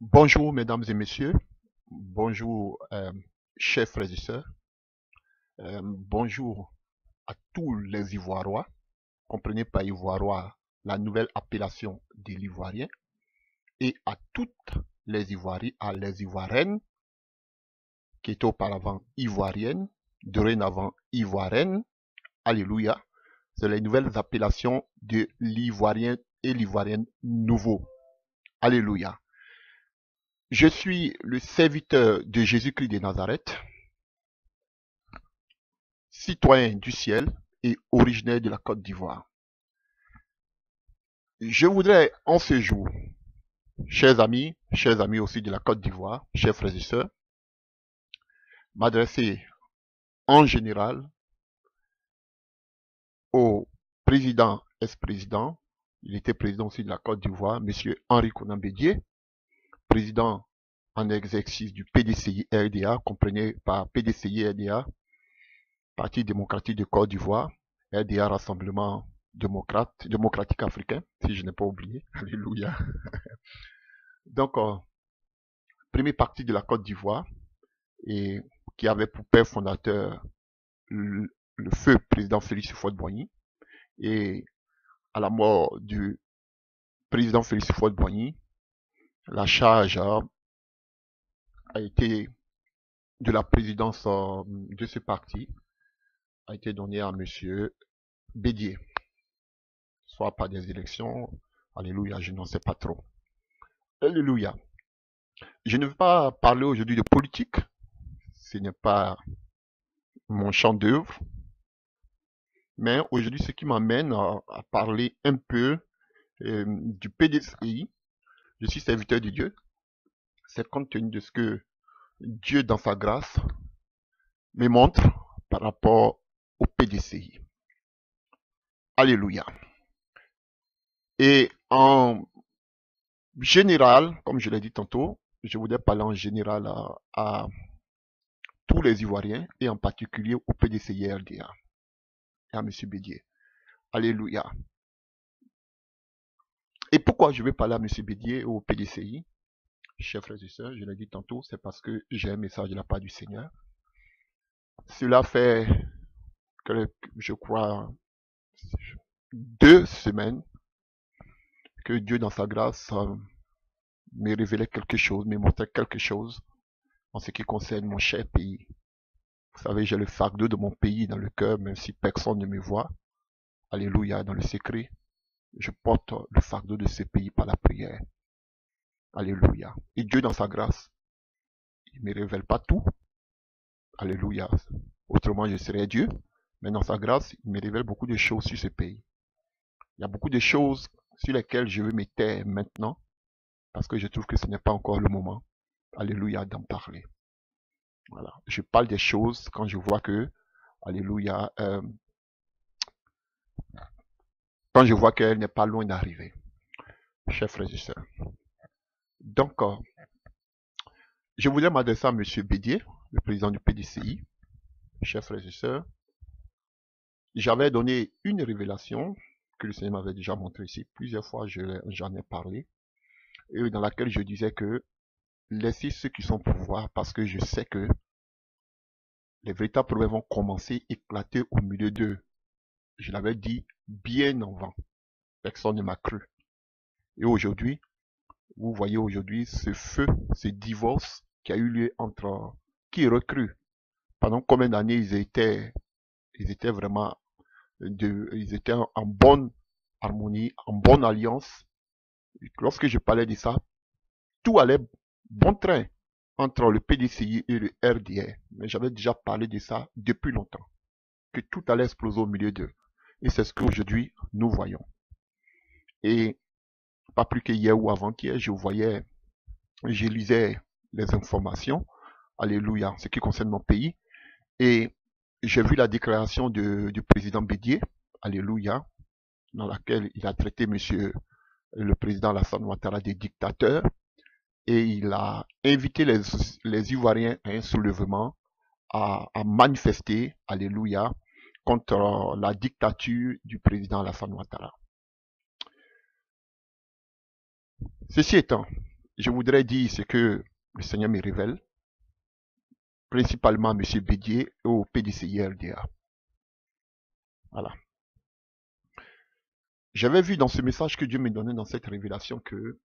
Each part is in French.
Bonjour mesdames et messieurs, bonjour chers frères et sœurs, bonjour à tous les Ivoirois. Comprenez par Ivoirois la nouvelle appellation de l'Ivoirien et à toutes les Ivoiriens, à les Ivoiriennes qui étaient auparavant Ivoiriennes, dorénavant Ivoiriennes. Alléluia. C'est les nouvelles appellations de l'Ivoirien et l'Ivoirienne nouveau. Alléluia. Je suis le serviteur de Jésus-Christ de Nazareth, citoyen du ciel et originaire de la Côte d'Ivoire. Je voudrais en ce jour, chers amis aussi de la Côte d'Ivoire, chers frères et sœurs, m'adresser en général au président, ex-président, il était président aussi de la Côte d'Ivoire, monsieur Henri Konan Bédié, président en exercice du PDCI-RDA, comprenez par PDCI-RDA, Parti démocratique de Côte d'Ivoire, RDA Rassemblement démocratique africain, si je n'ai pas oublié. Alléluia. Donc, premier parti de la Côte d'Ivoire, et qui avait pour père fondateur le feu président Félix Houphouët-Boigny. Et à la mort du président Félix Houphouët-Boigny, la charge a été de la présidence de ce parti a été donnée à monsieur Bédié, soit par des élections, alléluia, je n'en sais pas trop. Alléluia. Je ne veux pas parler aujourd'hui de politique, ce n'est pas mon champ d'œuvre, mais aujourd'hui ce qui m'amène à parler un peu du PDCI. Je suis serviteur de Dieu, c'est compte tenu de ce que Dieu dans sa grâce me montre par rapport au PDCI. Alléluia. Et en général, comme je l'ai dit tantôt, je voudrais parler en général à tous les Ivoiriens et en particulier au PDCI RDA et à M. Bédié. Alléluia. Et pourquoi je vais parler à M. Bédié au PDCI? Chers frères et sœurs, je l'ai dit tantôt, c'est parce que j'ai un message de la part du Seigneur. Cela fait, je crois, 2 semaines que Dieu dans sa grâce me révélait quelque chose, me montrait quelque chose en ce qui concerne mon cher pays. Vous savez, j'ai le fardeau de mon pays dans le cœur, même si personne ne me voit. Alléluia, dans le secret. Je porte le fardeau de ce pays par la prière. Alléluia. Et Dieu dans sa grâce, il ne me révèle pas tout. Alléluia. Autrement, je serais Dieu. Mais dans sa grâce, il me révèle beaucoup de choses sur ce pays. Il y a beaucoup de choses sur lesquelles je veux me taire maintenant, parce que je trouve que ce n'est pas encore le moment. Alléluia, d'en parler. Voilà. Je parle des choses quand je vois que, alléluia, quand je vois qu'elle n'est pas loin d'arriver. Chers frères et sœurs. Donc, je voulais m'adresser à M. Bédié, le président du PDCI. Chers frères et sœurs, j'avais donné une révélation que le Seigneur m'avait déjà montrée ici. Plusieurs fois, j'en ai parlé. Et dans laquelle je disais que laissez ceux qui sont pour pouvoir parce que je sais que les véritables problèmes vont commencer à éclater au milieu d'eux. Je l'avais dit bien avant. Personne ne m'a cru. Et aujourd'hui, vous voyez aujourd'hui ce feu, ce divorce qui a eu lieu entre qui recrue. Pendant combien d'années ils étaient vraiment ils étaient en bonne harmonie, en bonne alliance. Lorsque je parlais de ça, tout allait bon train entre le PDCI et le RDA. Mais j'avais déjà parlé de ça depuis longtemps. Que tout allait exploser au milieu d'eux. Et c'est ce qu'aujourd'hui nous voyons. Et pas plus qu'hier ou avant-hier, je lisais les informations, alléluia, ce qui concerne mon pays, et j'ai vu la déclaration du président Bédié, alléluia, dans laquelle il a traité le président Alassane Ouattara de dictateur, et il a invité les Ivoiriens à un soulèvement, à manifester, alléluia, contre la dictature du président Alassane Ouattara. Ceci étant, je voudrais dire ce que le Seigneur me révèle, principalement à M. Bédier et au PDCI RDA. Voilà. J'avais vu dans ce message que Dieu me donnait dans cette révélation que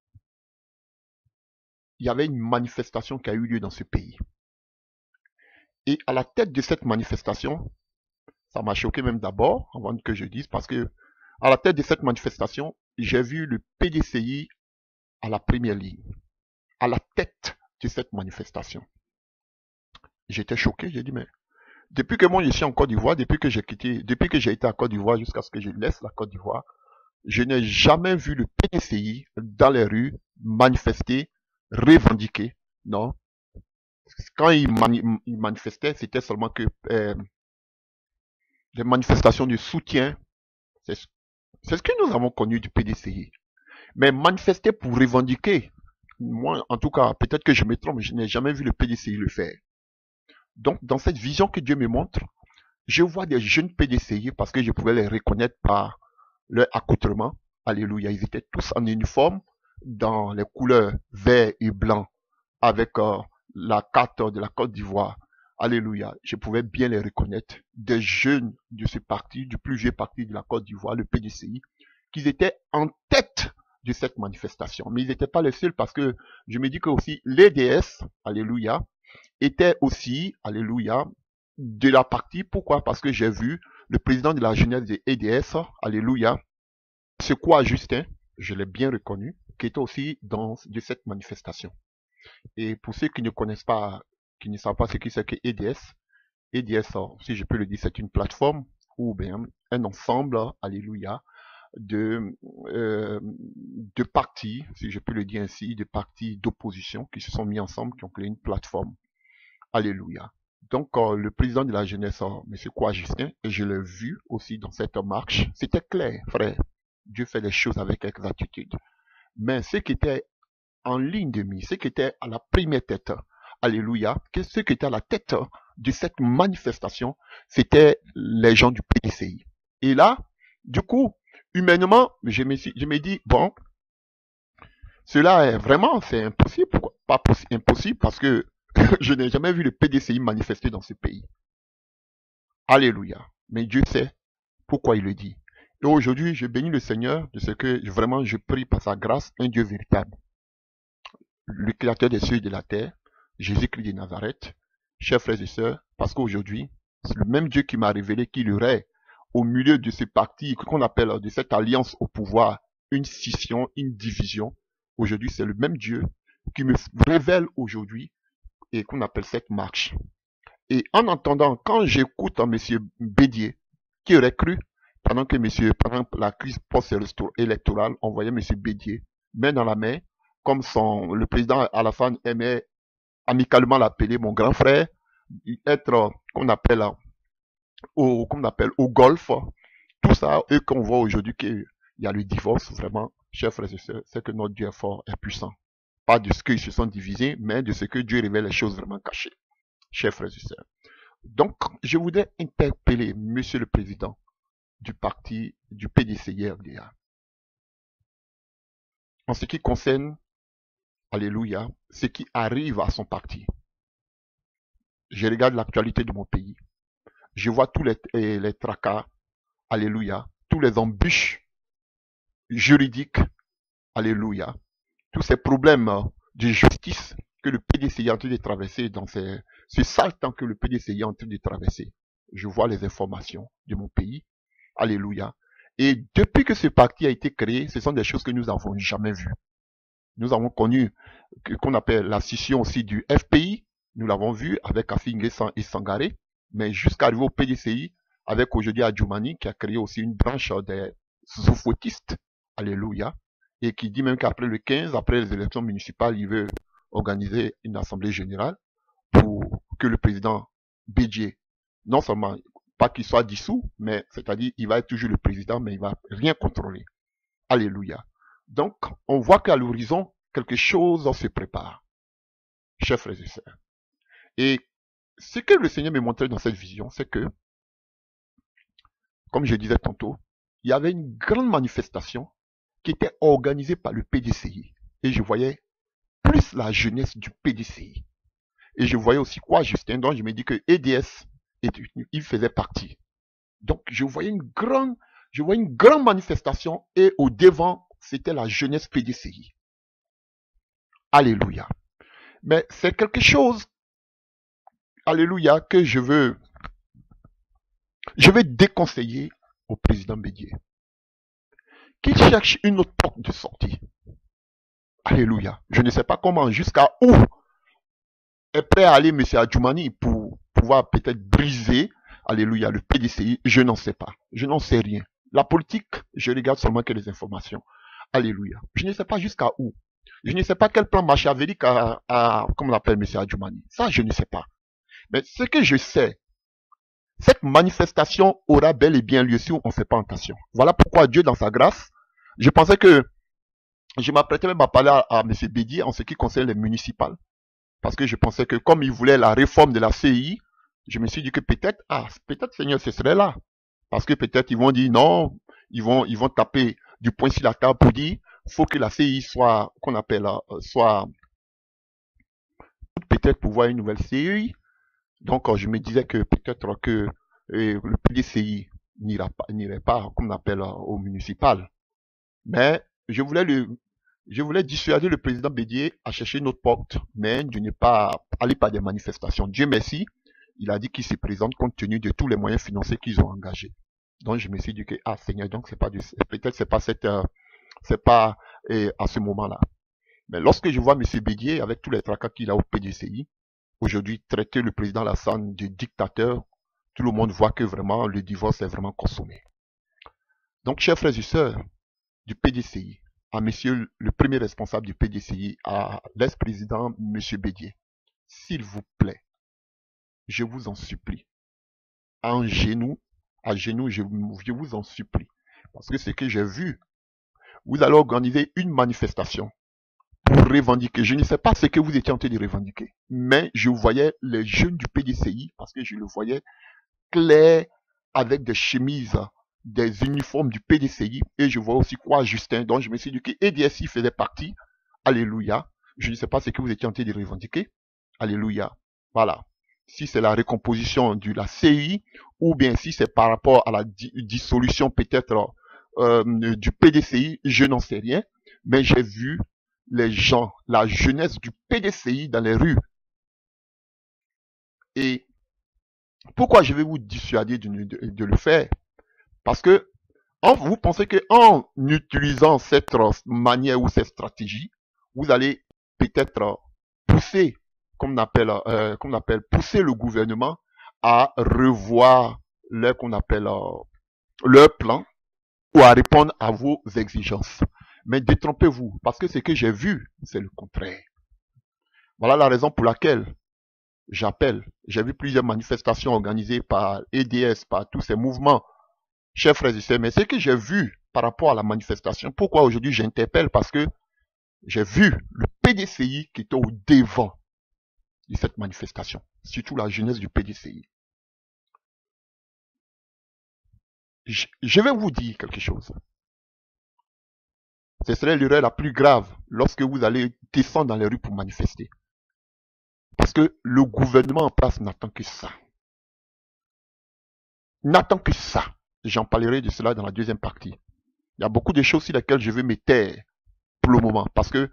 il y avait une manifestation qui a eu lieu dans ce pays. Et à la tête de cette manifestation, ça m'a choqué même d'abord, avant que je dise, parce que à la tête de cette manifestation, j'ai vu le PDCI à la première ligne, à la tête de cette manifestation. J'étais choqué, j'ai dit, mais depuis que moi je suis en Côte d'Ivoire, depuis que j'ai été à Côte d'Ivoire jusqu'à ce que je laisse la Côte d'Ivoire, je n'ai jamais vu le PDCI dans les rues manifester, revendiquer. Non. Quand il manifestait, c'était seulement que des manifestations de soutien. C'est ce que nous avons connu du PDCI. Mais manifester pour revendiquer, moi, en tout cas, peut-être que je me trompe, je n'ai jamais vu le PDCI le faire. Donc, dans cette vision que Dieu me montre, je vois des jeunes PDCI parce que je pouvais les reconnaître par leur accoutrement. Alléluia. Ils étaient tous en uniforme dans les couleurs vert et blanc avec la carte de la Côte d'Ivoire. Alléluia. Je pouvais bien les reconnaître. Des jeunes de ce parti, du plus vieux parti de la Côte d'Ivoire, le PDCI, qu'ils étaient en tête de cette manifestation. Mais ils n'étaient pas les seuls parce que je me dis que aussi l'EDS, alléluia, était aussi, alléluia, de la partie. Pourquoi? Parce que j'ai vu le président de la jeunesse de EDS, alléluia, c'est quoi Justin, je l'ai bien reconnu, qui était aussi dans de cette manifestation. Et pour ceux qui ne connaissent pas, qui ne savent pas ce que c'est que EDS, si je peux le dire, c'est une plateforme ou bien un ensemble, alléluia, de partis, si je peux le dire ainsi, de partis d'opposition qui se sont mis ensemble, qui ont créé une plateforme. Alléluia. Donc, le président de la jeunesse, M. Kouajustin, et je l'ai vu aussi dans cette marche, c'était clair, frère. Dieu fait les choses avec exactitude. Mais ce qui était en ligne de mire, ce qui était à la première tête, alléluia, ce qui était à la tête de cette manifestation, c'était les gens du PDCI. Et là, du coup, humainement, je me dis, bon, cela est vraiment, c'est impossible. Pourquoi? Pas impossible parce que je n'ai jamais vu le PDCI manifester dans ce pays. Alléluia. Mais Dieu sait pourquoi il le dit. Et aujourd'hui, je bénis le Seigneur de ce que vraiment je prie par sa grâce, un Dieu véritable. Le créateur des cieux et de la terre, Jésus-Christ de Nazareth, chers frères et sœurs, parce qu'aujourd'hui, c'est le même Dieu qui m'a révélé qu'il y aurait au milieu de ce parti qu'on appelle de cette alliance au pouvoir, une scission, une division. Aujourd'hui, c'est le même Dieu qui me révèle aujourd'hui et qu'on appelle cette marche. Et en entendant, quand j'écoute M. Bédier, qui aurait cru, pendant la crise post-électorale, on voyait M. Bédier, main dans la main, comme le président Alassane aimait amicalement l'appeler mon grand frère, être qu'on appelle au golf, tout ça, et qu'on voit aujourd'hui qu'il y a le divorce, vraiment, chers frères et sœurs, c'est que notre Dieu est fort et puissant. Pas de ce qu'ils se sont divisés, mais de ce que Dieu révèle les choses vraiment cachées. Chers frères et sœurs. Donc, je voudrais interpeller Monsieur le Président du parti du PDCI-RDA. En ce qui concerne, alléluia, ce qui arrive à son parti. Je regarde l'actualité de mon pays. Je vois tous les tracas, alléluia, tous les embûches juridiques, alléluia, tous ces problèmes de justice que le PDCI est en train de traverser dans ce sale temps que le PDCI est en train de traverser. Je vois les informations de mon pays. Alléluia. Et depuis que ce parti a été créé, ce sont des choses que nous n'avons jamais vues. Nous avons connu qu'on appelle la scission aussi du FPI. Nous l'avons vu avec Afi-N'Guessan et Sangaré. Mais jusqu'à arriver au PDCI, avec aujourd'hui Adjoumani, qui a créé aussi une branche des zoufouettistes. Alléluia. Et qui dit même qu'après le 15, après les élections municipales, il veut organiser une assemblée générale pour que le président Bédier, non seulement pas qu'il soit dissous, mais c'est-à-dire il va être toujours le président, mais il va rien contrôler. Alléluia. Donc, on voit qu'à l'horizon, quelque chose se prépare. Chers frères et sœurs. Et ce que le Seigneur me montrait dans cette vision, c'est que, comme je disais tantôt, il y avait une grande manifestation qui était organisée par le PDCI. Et je voyais plus la jeunesse du PDCI. Et je voyais aussi quoi, Justin, donc je me dis que EDS, il faisait partie. Donc je voyais une grande manifestation et au devant, c'était la jeunesse PDCI. Alléluia. Mais c'est quelque chose, alléluia, que je vais déconseiller au président Bédié. Qu'il cherche une autre porte de sortie. Alléluia. Je ne sais pas comment, jusqu'à où est prêt à aller M. Adjoumani pour pouvoir peut-être briser, alléluia, le PDCI. Je n'en sais pas. Je n'en sais rien. La politique, je regarde seulement que les informations. Alléluia. Je ne sais pas jusqu'à où. Je ne sais pas quel plan machiavélique comme on appelle M. Adjoumani. Ça, je ne sais pas. Mais ce que je sais, cette manifestation aura bel et bien lieu si on ne fait pas attention. Voilà pourquoi Dieu, dans sa grâce, je pensais que je m'apprêtais même à parler à M. Bédier en ce qui concerne les municipales. Parce que je pensais que comme il voulait la réforme de la CI, je me suis dit que peut-être, peut-être Seigneur, ce serait là. Parce que peut-être ils vont dire non, ils vont taper du poing sur la table pour dire, faut que la CI soit, qu'on appelle, soit, peut-être pour voir une nouvelle CI. Donc je me disais que peut-être que le PDCI n'irait pas, comme on appelle, au municipal. Mais je voulais dissuader le président Bédier à chercher une autre porte, mais de ne pas aller par des manifestations. Dieu merci, il a dit qu'il se présente compte tenu de tous les moyens financiers qu'ils ont engagés. Donc je me suis dit que Seigneur, donc peut-être c'est pas à ce moment-là. Mais lorsque je vois M. Bédier avec tous les tracas qu'il a au PDCI, aujourd'hui traiter le président Alassane de dictateur, tout le monde voit que vraiment le divorce est vraiment consommé. Donc chers frères et sœurs du PDCI, à monsieur le premier responsable du PDCI, à l'ex-président monsieur Bédier, s'il vous plaît, je vous en supplie, à genoux, je vous en supplie, parce que c'est que j'ai vu, vous allez organiser une manifestation pour revendiquer, je ne sais pas ce que vous étiez en train de revendiquer, mais je voyais les jeunes du PDCI, parce que je le voyais clair, avec des chemises, des uniformes du PDCI, et je vois aussi quoi Justin, donc je me suis dit que EDSI faisait partie, alléluia, je ne sais pas ce que vous étiez en train de revendiquer, alléluia, voilà, si c'est la recomposition de la CI, ou bien si c'est par rapport à la dissolution peut-être du PDCI, je n'en sais rien, mais j'ai vu les gens, la jeunesse du PDCI dans les rues, et pourquoi je vais vous dissuader de le faire? Parce que vous pensez qu'en utilisant cette manière ou cette stratégie, vous allez peut-être pousser, comme on appelle, pousser le gouvernement à revoir leur plan ou à répondre à vos exigences. Mais détrompez-vous, parce que ce que j'ai vu, c'est le contraire. Voilà la raison pour laquelle j'appelle. J'ai vu plusieurs manifestations organisées par EDS, par tous ces mouvements. Chers frères et sœurs, mais ce que j'ai vu par rapport à la manifestation, pourquoi aujourd'hui j'interpelle? Parce que j'ai vu le PDCI qui était au devant de cette manifestation, surtout la jeunesse du PDCI. Je vais vous dire quelque chose. Ce serait l'erreur la plus grave lorsque vous allez descendre dans les rues pour manifester. Parce que le gouvernement en place n'attend que ça. N'attend que ça. J'en parlerai de cela dans la deuxième partie. Il y a beaucoup de choses sur lesquelles je vais me taire pour le moment. Parce que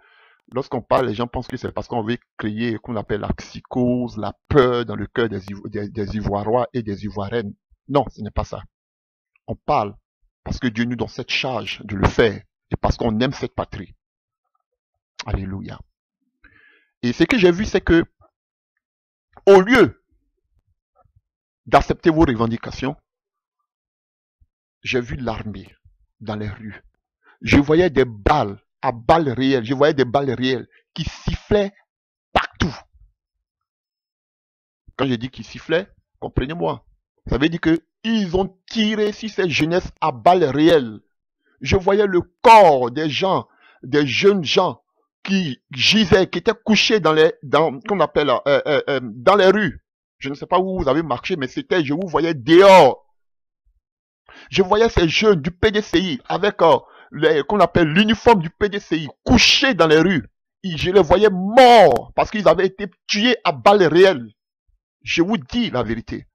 lorsqu'on parle, les gens pensent que c'est parce qu'on veut créer, qu'on appelle la psychose, la peur dans le cœur des Ivoirois et des Ivoiriennes. Non, ce n'est pas ça. On parle parce que Dieu nous donne cette charge de le faire et parce qu'on aime cette patrie. Alléluia. Et ce que j'ai vu, c'est que au lieu d'accepter vos revendications, j'ai vu l'armée dans les rues. Je voyais des balles à balles réelles. Je voyais des balles réelles qui sifflaient partout. Quand je dis qu'ils sifflaient, comprenez-moi. Ça veut dire qu'ils ont tiré sur ces jeunesses à balles réelles. Je voyais le corps des gens, des jeunes gens qui gisaient, qui étaient couchés dans les rues. Je ne sais pas où vous avez marché, mais je vous voyais dehors. Je voyais ces jeunes du PDCI avec qu'on appelle l'uniforme du PDCI couchés dans les rues. je les voyais morts parce qu'ils avaient été tués à balles réelles. Je vous dis la vérité.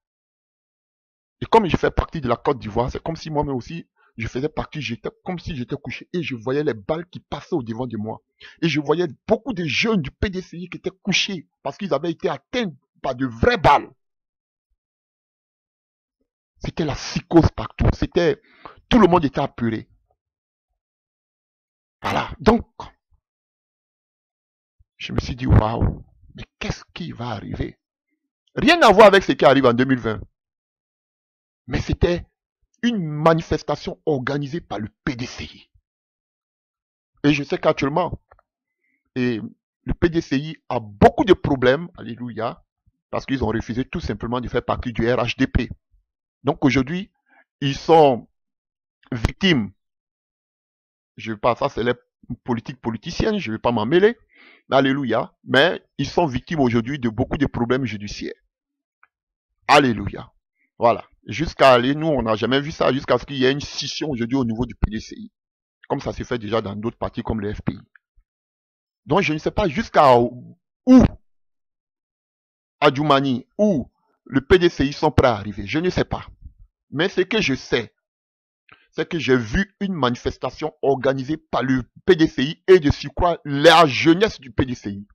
Et comme je fais partie de la Côte d'Ivoire, c'est comme si moi-même aussi, je faisais partie, j'étais comme si j'étais couché et je voyais les balles qui passaient au devant de moi. Et je voyais beaucoup de jeunes du PDCI qui étaient couchés parce qu'ils avaient été atteints par de vraies balles. C'était la psychose partout. C'était, tout le monde était apeuré. Voilà. Donc, je me suis dit, waouh, mais qu'est-ce qui va arriver? Rien à voir avec ce qui arrive en 2020. Mais c'était une manifestation organisée par le PDCI. Et je sais qu'actuellement, le PDCI a beaucoup de problèmes, alléluia, parce qu'ils ont refusé tout simplement de faire partie du RHDP. Donc aujourd'hui, ils sont victimes. Je ne veux pas, ça c'est les politiques politiciennes, je ne vais pas m'en mêler, alléluia, mais ils sont victimes aujourd'hui de beaucoup de problèmes judiciaires. Alléluia. Voilà. Jusqu'à aller, nous, on n'a jamais vu ça, jusqu'à ce qu'il y ait une scission aujourd'hui au niveau du PDCI. Comme ça s'est fait déjà dans d'autres partis comme le FPI. Donc je ne sais pas jusqu'à où Adjoumani, où le PDCI sont prêts à arriver. Je ne sais pas. Mais ce que je sais, c'est que j'ai vu une manifestation organisée par le PDCI et de surcroît la jeunesse du PDCI.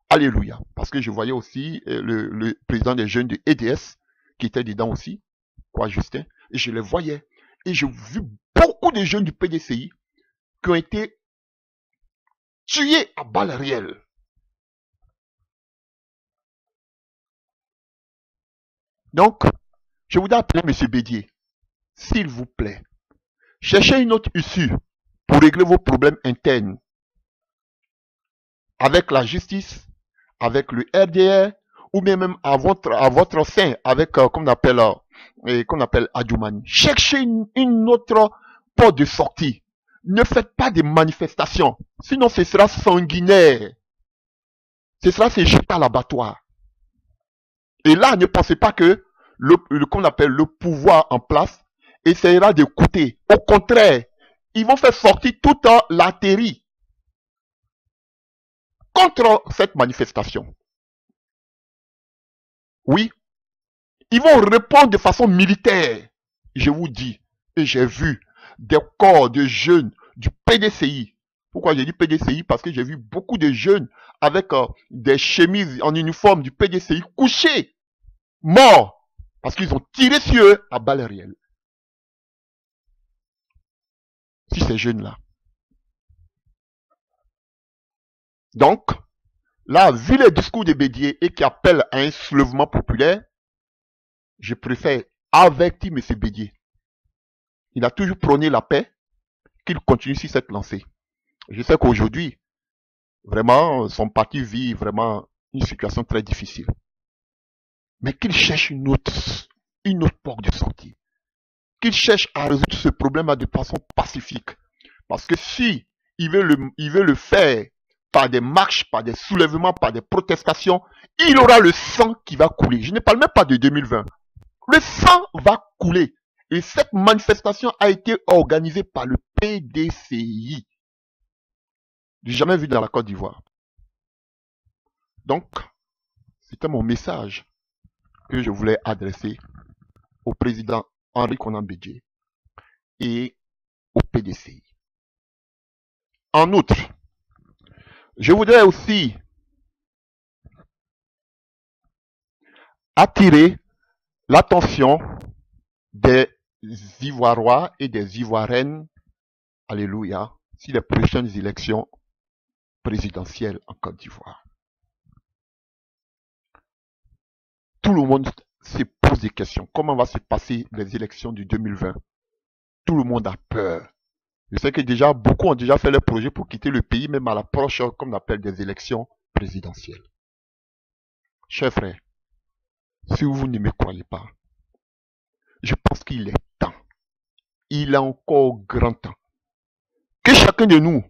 Alléluia. Parce que je voyais aussi le président des jeunes de EDS qui était dedans aussi, quoi, Justin, et je les voyais. Et j'ai vu beaucoup de jeunes du PDCI qui ont été tués à balles réelles. Donc, je voudrais appeler M. Bédier, s'il vous plaît, cherchez une autre issue pour régler vos problèmes internes avec la justice, avec le RDR, ou bien même à votre sein, avec, qu'on appelle Adjoumani. Cherchez une autre porte de sortie. Ne faites pas de manifestations, sinon ce sera sanguinaire. Ce sera se jeter à l'abattoir. Et là, ne pensez pas que qu'on appelle le pouvoir en place essaiera d'écouter. Au contraire, ils vont faire sortir toute l'artillerie contre cette manifestation. Oui, ils vont répondre de façon militaire. Je vous dis, et j'ai vu des corps de jeunes du PDCI. Pourquoi j'ai dit PDCI? Parce que j'ai vu beaucoup de jeunes avec des chemises en uniforme du PDCI couchés, morts, parce qu'ils ont tiré sur eux à balles réelles. Si ces jeunes-là. Donc, là, vu les discours de Bédier et qui appellent à un soulèvement populaire, je préfère avertir M. Bédier. Il a toujours prôné la paix, qu'il continue sur cette lancée. Je sais qu'aujourd'hui, vraiment, son parti vit vraiment une situation très difficile. Mais qu'il cherche une autre porte de sortie. Qu'il cherche à résoudre ce problème de façon pacifique. Parce que si il veut le faire par des marches, par des soulèvements, par des protestations, il aura le sang qui va couler. Je ne parle même pas de 2020. Le sang va couler. Et cette manifestation a été organisée par le PDCI. J'ai jamais vu dans la Côte d'Ivoire. Donc, c'était mon message que je voulais adresser au président Henri Konan Bédié et au PDCI. En outre, je voudrais aussi attirer l'attention des Ivoirois et des Ivoiriennes, alléluia, sur les prochaines élections présidentielles en Côte d'Ivoire. Tout le monde se pose des questions. Comment va se passer les élections du 2020? Tout le monde a peur. Je sais que déjà, beaucoup ont déjà fait leur projet pour quitter le pays, même à l'approche, comme on appelle, des élections présidentielles. Chers frères, si vous ne me croyez pas, je pense qu'il est temps. Il est encore grand temps que chacun de nous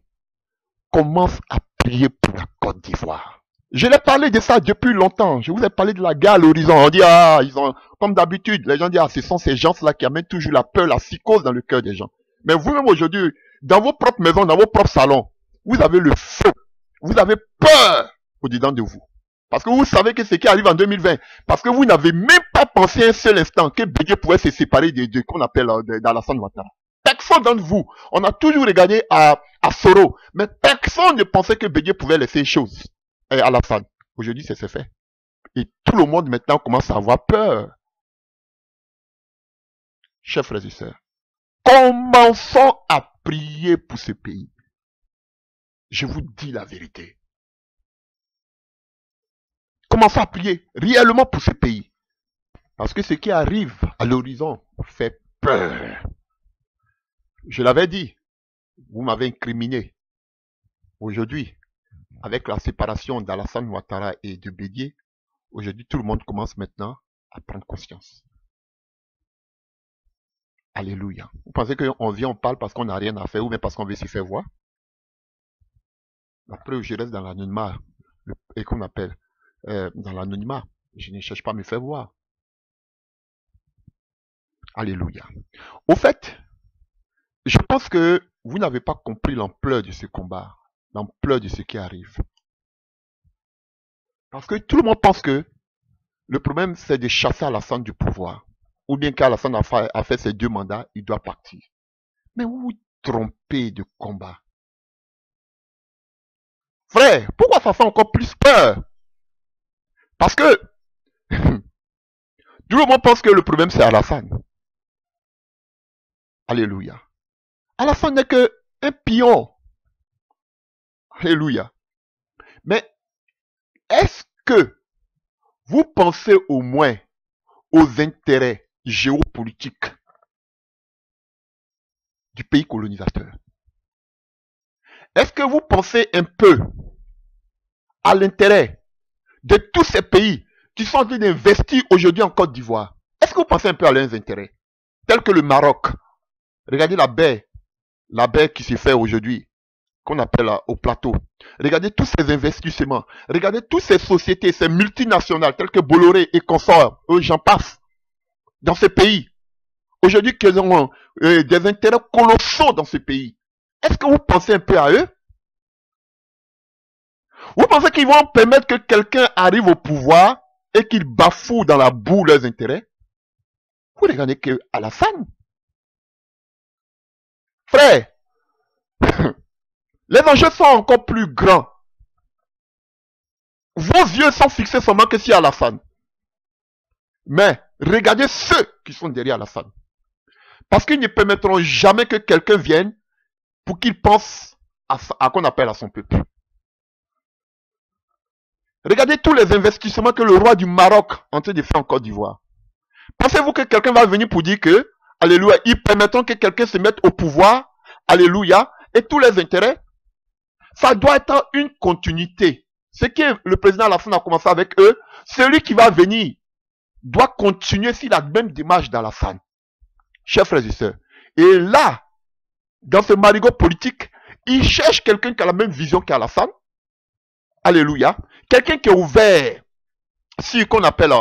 commence à prier pour la Côte d'Ivoire. Je l'ai parlé de ça depuis longtemps. Je vous ai parlé de la guerre à l'horizon. On dit, ils ont, comme d'habitude, les gens disent, ce sont ces gens-là qui amènent toujours la peur, la psychose dans le cœur des gens. Mais vous-même aujourd'hui, dans vos propres maisons, dans vos propres salons, vous avez le feu. Vous avez peur au-dedans de vous. Parce que vous savez que ce qui arrive en 2020, parce que vous n'avez même pas pensé un seul instant que Bédié pouvait se séparer de qu'on appelle d'Alassane Ouattara. Personne d'entre vous. On a toujours regardé à Soro, mais personne ne pensait que Bédié pouvait laisser les choses à Alassane. Aujourd'hui, c'est fait. Et tout le monde maintenant commence à avoir peur. Chers frères et sœurs, commençons à prier pour ce pays. Je vous dis la vérité. Commençons à prier réellement pour ce pays. Parce que ce qui arrive à l'horizon fait peur. Je l'avais dit, vous m'avez incriminé. Aujourd'hui, avec la séparation d'Alassane Ouattara et de Bédié, aujourd'hui tout le monde commence maintenant à prendre conscience. Alléluia. Vous pensez qu'on vient, on parle parce qu'on n'a rien à faire ou même parce qu'on veut s'y faire voir? Après, je reste dans l'anonymat, et qu'on appelle dans l'anonymat. Je ne cherche pas à me faire voir. Alléluia. Au fait, je pense que vous n'avez pas compris l'ampleur de ce combat, l'ampleur de ce qui arrive. Parce que tout le monde pense que le problème, c'est de chasser Alassane du pouvoir. Ou bien qu'Alassane a fait ses 2 mandats, il doit partir. Mais vous vous trompez de combat. Frère, pourquoi ça fait encore plus peur? Parce que tout le monde pense que le problème, c'est Alassane. Alléluia. Alassane n'est qu'un pion. Alléluia. Mais est-ce que vous pensez au moins aux intérêts géopolitiques du pays colonisateur? Est-ce que vous pensez un peu à l'intérêt de tous ces pays qui sont en train d'investir aujourd'hui en Côte d'Ivoire? Est-ce que vous pensez un peu à leurs intérêts? Tels que le Maroc. Regardez la baie qui se fait aujourd'hui, qu'on appelle au plateau. Regardez tous ces investissements. Regardez toutes ces sociétés, ces multinationales, telles que Bolloré et consorts, j'en passe, dans ces pays. Aujourd'hui, qu'ils ont des intérêts colossaux dans ce pays. Est-ce que vous pensez un peu à eux? Vous pensez qu'ils vont permettre que quelqu'un arrive au pouvoir et qu'il bafoue dans la boue leurs intérêts? Vous regardez que Alassane. Frère, les enjeux sont encore plus grands. Vos yeux sont fixés seulement que sur Alassane. Mais regardez ceux qui sont derrière Alassane. Parce qu'ils ne permettront jamais que quelqu'un vienne pour qu'il pense à qu'on appelle à son peuple. Regardez tous les investissements que le roi du Maroc est en train de faire en Côte d'Ivoire. Pensez-vous que quelqu'un va venir pour dire que, alléluia, ils permettront que quelqu'un se mette au pouvoir, alléluia, et tous les intérêts? Ça doit être une continuité. Ce que le président Alassane a commencé avec eux, celui qui va venir doit continuer sur la même démarche d'Alassane. Chers frères et sœurs. Et là, dans ce marigot politique, il cherche quelqu'un qui a la même vision qu'Alassane. Alléluia. Quelqu'un qui est ouvert sur qu'on appelle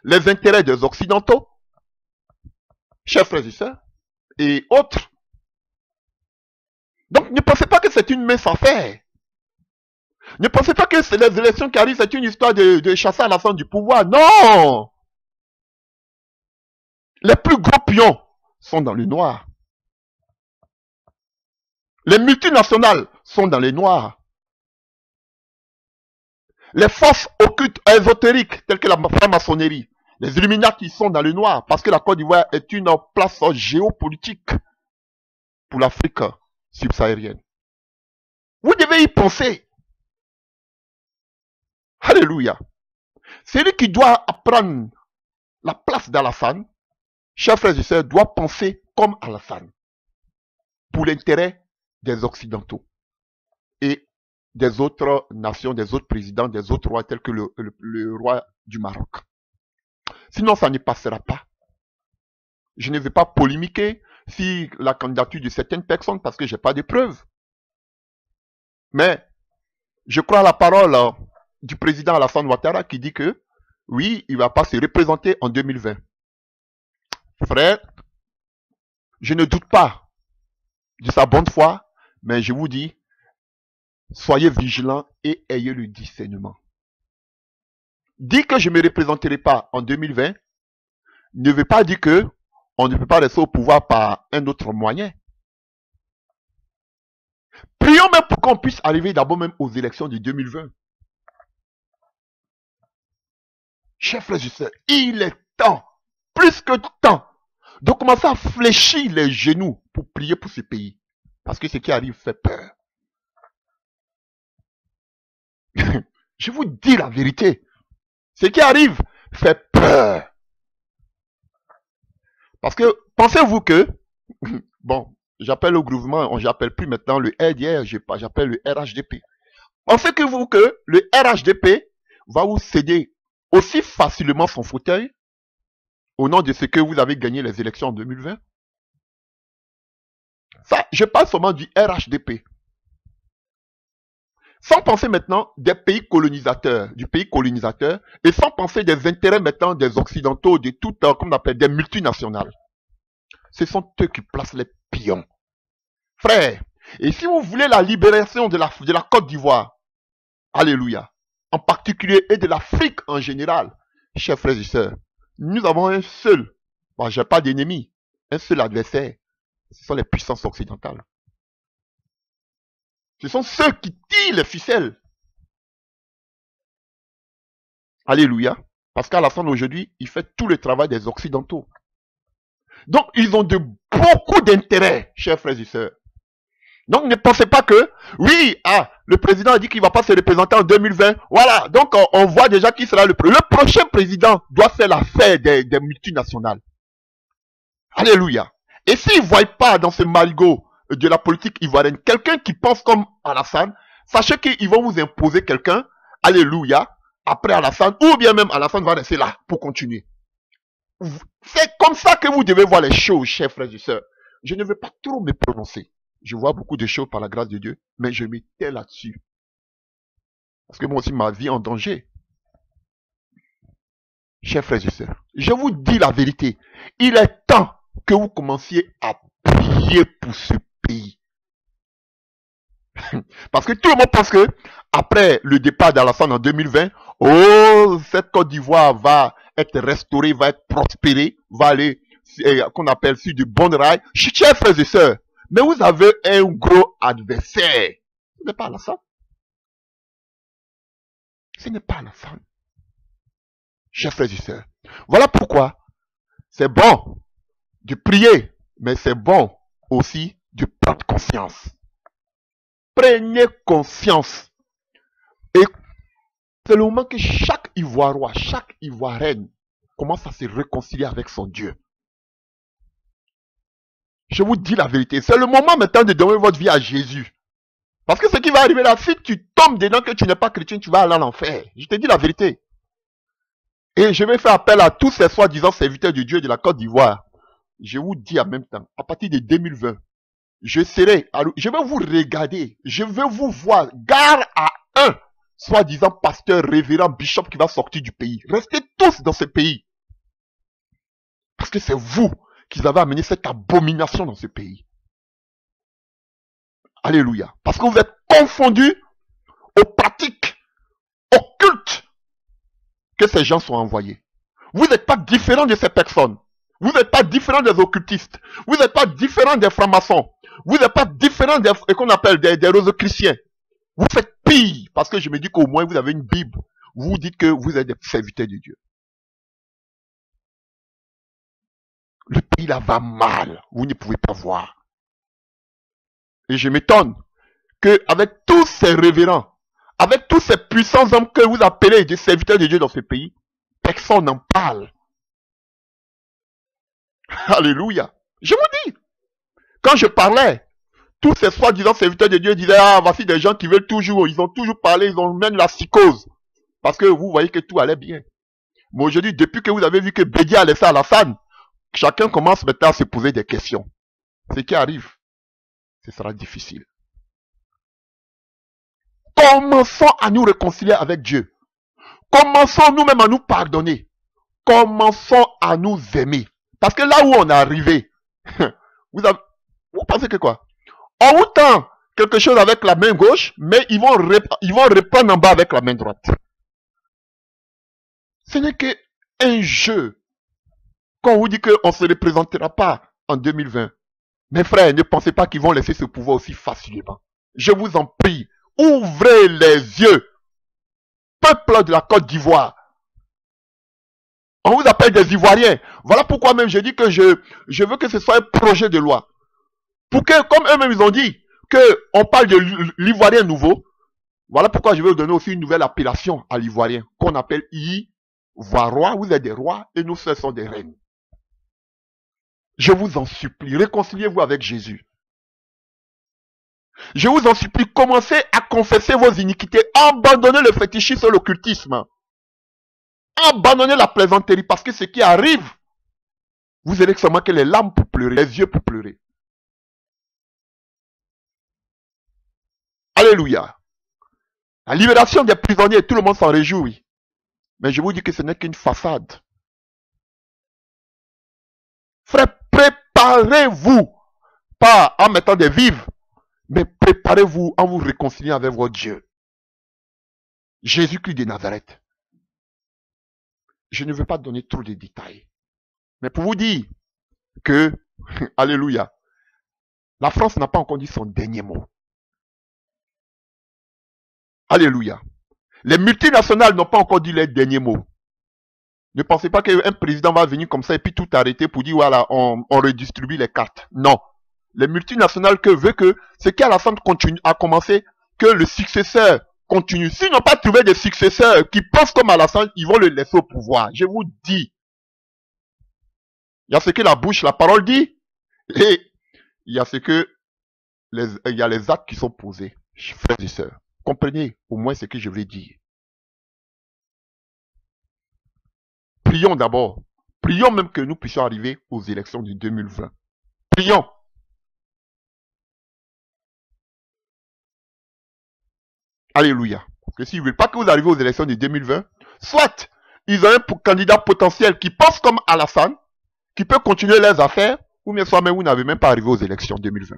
les intérêts des Occidentaux. Chers frères et sœurs. Et autres. Donc, ne pensez pas que c'est une mince affaire. Ne pensez pas que les élections qui arrivent, c'est une histoire de chasser Alassane du pouvoir. Non! Les plus gros pions sont dans le noir. Les multinationales sont dans les noirs. Les forces occultes ésotériques, telles que la franc-maçonnerie, les Illuminati sont dans le noir, parce que la Côte d'Ivoire est une place géopolitique pour l'Afrique subsaharienne. Vous devez y penser. Alléluia. Celui qui doit apprendre la place d'Alassane, chers frères et sœurs, doit penser comme Alassane, pour l'intérêt des Occidentaux et des autres nations, des autres présidents, des autres rois, tels que le roi du Maroc. Sinon, ça ne passera pas. Je ne vais pas polémiquer sur la candidature de certaines personnes parce que je n'ai pas de preuves. Mais je crois à la parole du président Alassane Ouattara qui dit que oui, il ne va pas se représenter en 2020. Frère, je ne doute pas de sa bonne foi, mais je vous dis, Soyez vigilants et ayez le discernement. Dire que je ne me représenterai pas en 2020 ne veut pas dire que on ne peut pas rester au pouvoir par un autre moyen. Prions même pour qu'on puisse arriver d'abord même aux élections de 2020. Chers frères et sœurs, il est temps, plus que temps, de commencer à fléchir les genoux pour prier pour ce pays. Parce que ce qui arrive fait peur. Je vous dis la vérité. Ce qui arrive fait peur. Parce que, pensez-vous que, bon, j'appelle le gouvernement, j'appelle plus maintenant le RDR, j'appelle le RHDP. Pensez-vous que le RHDP va vous céder aussi facilement son fauteuil au nom de ce que vous avez gagné les élections en 2020? Ça, je parle seulement du RHDP. Sans penser maintenant des pays colonisateurs, du pays colonisateur, et sans penser des intérêts maintenant des occidentaux, de tout, comme on appelle, des multinationales. Ce sont eux qui placent les pions. Frère, et si vous voulez la libération de la Côte d'Ivoire, alléluia, en particulier, et de l'Afrique en général, chers frères et sœurs, nous avons un seul, bon, j'ai pas d'ennemi, un seul adversaire, ce sont les puissances occidentales. Ce sont ceux qui tirent les ficelles. Alléluia. Parce qu'à la fin d'aujourd'hui, il fait tout le travail des occidentaux. Donc, ils ont beaucoup d'intérêt, chers frères et sœurs. Donc, ne pensez pas que, oui, le président a dit qu'il ne va pas se représenter en 2020. Voilà, donc on voit déjà qui sera le prochain président doit faire l'affaire des multinationales. Alléluia. Et s'ils ne voient pas dans ce marigot de la politique ivoirienne quelqu'un qui pense comme Alassane, sachez qu'ils vont vous imposer quelqu'un, alléluia, après Alassane, ou bien même Alassane va rester là pour continuer. C'est comme ça que vous devez voir les choses, chers frères et sœurs. Je ne veux pas trop me prononcer. Je vois beaucoup de choses par la grâce de Dieu, mais je m'étais là-dessus. Parce que moi aussi, ma vie est en danger. Chers frères et sœurs, je vous dis la vérité. Il est temps que vous commenciez à prier pour ce pays. Parce que tout le monde pense que, après le départ d'Alassane en 2020, oh, cette Côte d'Ivoire va être restaurée, va être prospérée, va aller, qu'on appelle sur du bon rail. Chers frères et sœurs, mais vous avez un gros adversaire. Ce n'est pas Alassane. Ce n'est pas Alassane. Chers frères et sœurs, voilà pourquoi c'est bon de prier, mais c'est bon aussi de prendre conscience. Prenez conscience. Et c'est le moment que chaque Ivoirois, chaque Ivoirienne commence à se réconcilier avec son Dieu. Je vous dis la vérité. C'est le moment maintenant de donner votre vie à Jésus. Parce que ce qui va arriver là, si tu tombes dedans que tu n'es pas chrétien, tu vas aller en enfer. Je te dis la vérité. Et je vais faire appel à tous ces soi-disant serviteurs de Dieu de la Côte d'Ivoire. Je vous dis en même temps, à partir de 2020, je vais vous regarder, je vais vous voir, gare à un soi-disant pasteur, révérend, bishop qui va sortir du pays. Restez tous dans ce pays. Parce que c'est vous qui avez amené cette abomination dans ce pays. Alléluia. Parce que vous êtes confondus aux pratiques, aux cultes que ces gens sont envoyés. Vous n'êtes pas différents de ces personnes. Vous n'êtes pas différents des occultistes. Vous n'êtes pas différents des francs-maçons. Vous n'êtes pas différents des qu'on appelle des rosicruciens. Vous faites pire parce que je me dis qu'au moins vous avez une Bible. Vous dites que vous êtes des serviteurs de Dieu. Le pays là va mal. Vous ne pouvez pas voir. Et je m'étonne qu'avec tous ces révérends, avec tous ces puissants hommes que vous appelez des serviteurs de Dieu dans ce pays, personne n'en parle. Alléluia. Je vous dis, quand je parlais, tous ces soi-disant serviteurs de Dieu disaient, voici des gens qui veulent toujours, ils ont toujours parlé, ils ont même la psychose. Parce que vous voyez que tout allait bien. Mais aujourd'hui, depuis que vous avez vu que Bédié a laissé Alassane, chacun commence maintenant à se poser des questions. Ce qui arrive, ce sera difficile. Commençons à nous réconcilier avec Dieu. Commençons nous-mêmes à nous pardonner. Commençons à nous aimer. Parce que là où on est arrivé, vous pensez que quoi? En autant quelque chose avec la main gauche, mais ils vont reprendre en bas avec la main droite. Ce n'est qu'un jeu. Quand on vous dit qu'on ne se représentera pas en 2020, mes frères, ne pensez pas qu'ils vont laisser ce pouvoir aussi facilement. Je vous en prie, ouvrez les yeux. Peuple de la Côte d'Ivoire. On vous appelle des Ivoiriens. Voilà pourquoi même je dis que je veux que ce soit un projet de loi. Pour que, comme eux-mêmes ils ont dit, qu'on parle de l'Ivoirien nouveau. Voilà pourquoi je vais vous donner aussi une nouvelle appellation à l'Ivoirien, qu'on appelle Ivoirois. Vous êtes des rois et nous, ce sont des reines. Je vous en supplie, réconciliez-vous avec Jésus. Je vous en supplie, commencez à confesser vos iniquités, abandonnez le fétichisme et l'occultisme. Abandonnez la plaisanterie, parce que ce qui arrive, vous n'avez seulement que les larmes pour pleurer, les yeux pour pleurer. Alléluia. La libération des prisonniers, tout le monde s'en réjouit. Mais je vous dis que ce n'est qu'une façade. Frère, préparez-vous, pas en mettant des vives, mais préparez-vous en vous réconciliant avec votre Dieu. Jésus-Christ de Nazareth. Je ne veux pas donner trop de détails. Mais pour vous dire que, alléluia, la France n'a pas encore dit son dernier mot. Alléluia. Les multinationales n'ont pas encore dit leur dernier mot. Ne pensez pas qu'un président va venir comme ça et puis tout arrêter pour dire voilà, on redistribue les cartes. Non. Les multinationales veulent que ce qui Alassane continue à commencer, que le successeur continue. S'ils n'ont pas trouvé de successeur qui pensent comme Alassane, ils vont le laisser au pouvoir. Je vous dis. Il y a ce que la bouche, la parole dit, et il y a ce que il y a les actes qui sont posés. Frères et sœurs, comprenez au moins ce que je vais dire. Prions d'abord. Prions même que nous puissions arriver aux élections de 2020. Prions. Alléluia. Parce que s'ils ne veulent pas que vous arriviez aux élections de 2020, soit ils ont un candidat potentiel qui pense comme Alassane, qui peut continuer leurs affaires, ou bien soit même vous n'avez même pas arrivé aux élections 2020.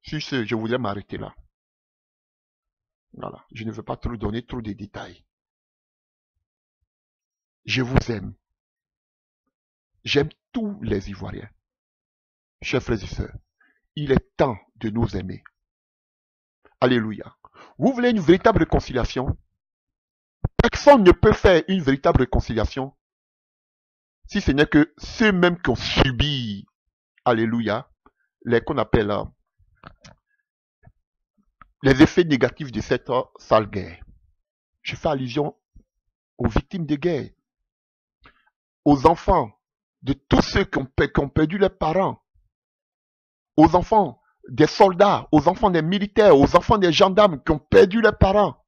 Sur ce, je voudrais m'arrêter là. Voilà. Je ne veux pas trop donner trop de détails. Je vous aime. J'aime tous les Ivoiriens. Chers frères et sœurs, il est temps de nous aimer. Alléluia. Vous voulez une véritable réconciliation? Personne ne peut faire une véritable réconciliation si ce n'est que ceux-mêmes qui ont subi, alléluia, les qu'on appelle les effets négatifs de cette sale guerre. Je fais allusion aux victimes de guerre, aux enfants de tous ceux qui ont perdu leurs parents, aux enfants des soldats, aux enfants des militaires, aux enfants des gendarmes qui ont perdu leurs parents,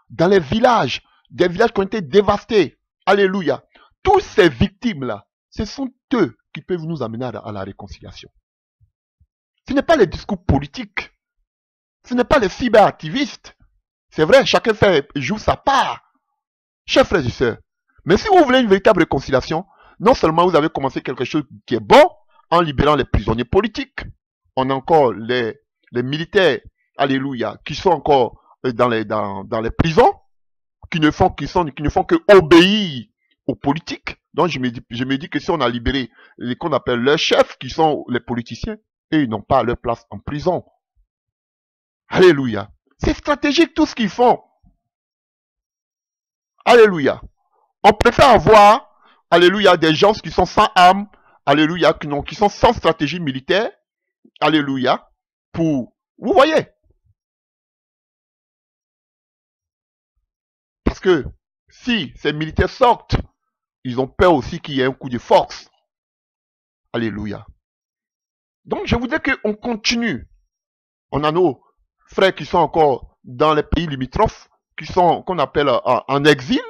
dans les villages, des villages qui ont été dévastés. Alléluia. Tous ces victimes-là, ce sont eux qui peuvent nous amener à la réconciliation. Ce n'est pas les discours politiques. Ce n'est pas les cyberactivistes. C'est vrai, chacun joue sa part. Chers frères et sœurs, mais si vous voulez une véritable réconciliation, non seulement vous avez commencé quelque chose qui est bon, en libérant les prisonniers politiques, on a encore les militaires, alléluia, qui sont encore dans les prisons, qui ne font que obéir aux politiques. Donc je me dis que si on a libéré les qu'on appelle leurs chefs, qui sont les politiciens, et ils n'ont pas leur place en prison. Alléluia. C'est stratégique tout ce qu'ils font. Alléluia. On préfère avoir, alléluia, des gens qui sont sans armes, alléluia, qui sont sans stratégie militaire, alléluia, vous voyez. Parce que si ces militaires sortent, ils ont peur aussi qu'il y ait un coup de force. Alléluia. Donc je voudrais qu'on continue. On a nos frères qui sont encore dans les pays limitrophes, qu'on appelle en exil,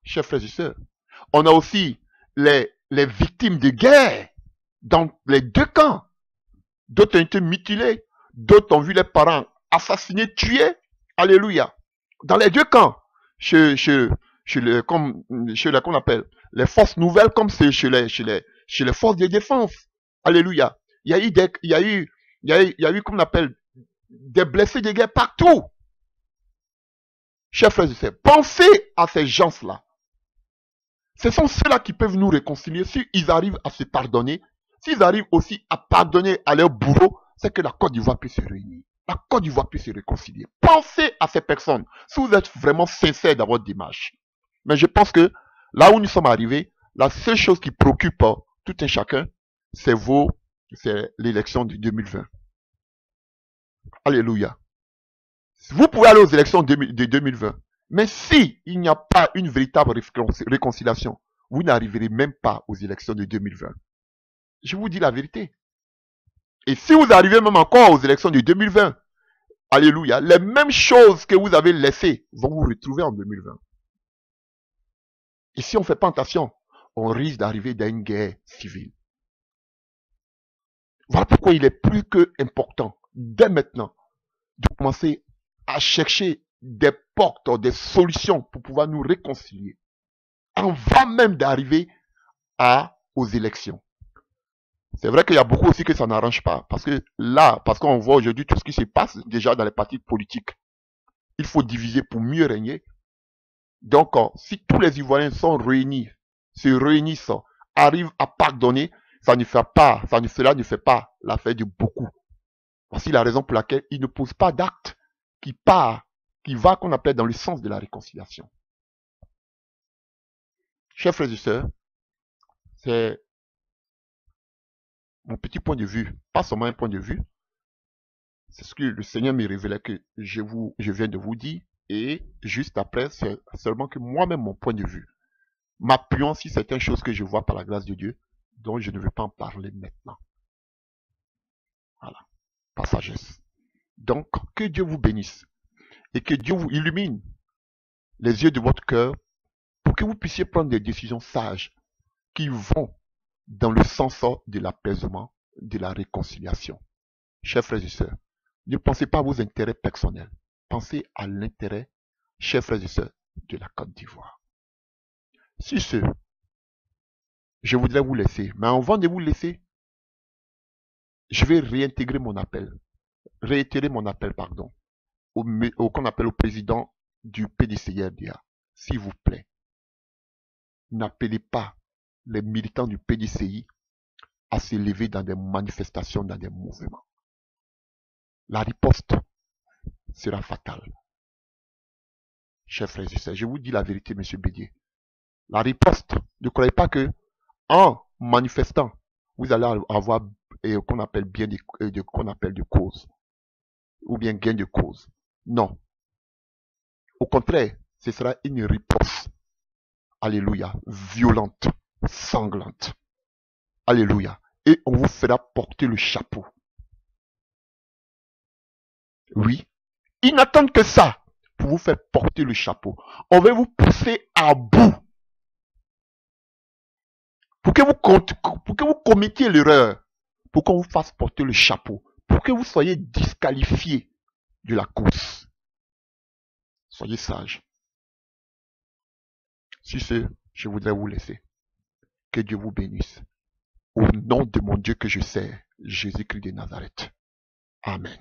chers frères et sœurs. On a aussi les victimes de guerre dans les deux camps. D'autres ont été mutilés, d'autres ont vu les parents assassinés, tués. Alléluia. Dans les deux camps, chez qu'on appelle les forces nouvelles, comme c'est chez les forces de défense. Alléluia. Il y a eu comme on appelle, des blessés de guerre partout. Chers frères et sœurs, pensez à ces gens-là. Ce sont ceux-là qui peuvent nous réconcilier. S'ils arrivent à se pardonner, s'ils arrivent aussi à pardonner à leur bourreau, c'est que la Côte d'Ivoire peut se réunir. La Côte d'Ivoire peut se réconcilier. Pensez à ces personnes, si vous êtes vraiment sincère dans votre démarche. Mais je pense que là où nous sommes arrivés, la seule chose qui préoccupe tout un chacun, c'est l'élection de 2020. Alléluia. Vous pouvez aller aux élections de 2020. Mais si il n'y a pas une véritable réconciliation, vous n'arriverez même pas aux élections de 2020. Je vous dis la vérité. Et si vous arrivez même encore aux élections de 2020, alléluia, les mêmes choses que vous avez laissées vont vous retrouver en 2020. Et si on ne fait pas attention, on risque d'arriver dans une guerre civile. Voilà pourquoi il est plus que important, dès maintenant, de commencer à chercher des portes, des solutions pour pouvoir nous réconcilier. Avant même d'arriver aux élections. C'est vrai qu'il y a beaucoup aussi que ça n'arrange pas. Parce qu'on voit aujourd'hui tout ce qui se passe déjà dans les partis politiques. Il faut diviser pour mieux régner. Donc, si tous les Ivoiriens sont réunis, se réunissent, arrivent à pardonner, cela ne fait pas l'affaire de beaucoup. Voici la raison pour laquelle ils ne posent pas d'acte qui va qu'on appelle dans le sens de la réconciliation. Chers frères et sœurs, c'est mon petit point de vue, pas seulement un point de vue, c'est ce que le Seigneur me révélait que je viens de vous dire, et juste après, c'est seulement que moi-même mon point de vue, m'appuyant sur certaines choses que je vois par la grâce de Dieu, dont je ne vais pas en parler maintenant. Voilà, par sagesse. Donc, que Dieu vous bénisse, et que Dieu vous illumine les yeux de votre cœur, pour que vous puissiez prendre des décisions sages, qui vont dans le sens de l'apaisement, de la réconciliation. Chers frères et sœurs, ne pensez pas à vos intérêts personnels. Pensez à l'intérêt, chers frères et sœurs, de la Côte d'Ivoire. Sur ce, je voudrais vous laisser. Mais avant de vous laisser, je vais réitérer mon appel, qu'on appelle au président du PDCI-RDA. S'il vous plaît, n'appelez pas les militants du PDCI à se lever dans des manifestations, dans des mouvements. La riposte sera fatale. Chers frères et sœurs, je vous dis la vérité, monsieur Bédier. La riposte, ne croyez pas que en manifestant, vous allez avoir qu'on appelle de cause, ou bien gain de cause. Non. Au contraire, ce sera une riposte, alléluia, violente, sanglante. Alléluia. Et on vous fera porter le chapeau. Oui. Ils n'attendent que ça pour vous faire porter le chapeau. On va vous pousser à bout. Pour que vous commettiez l'erreur. Pour qu'on vous fasse porter le chapeau. Pour que vous soyez disqualifié de la course. Soyez sages. Sur ce, je voudrais vous laisser. Que Dieu vous bénisse. Au nom de mon Dieu que je sers, Jésus-Christ de Nazareth. Amen.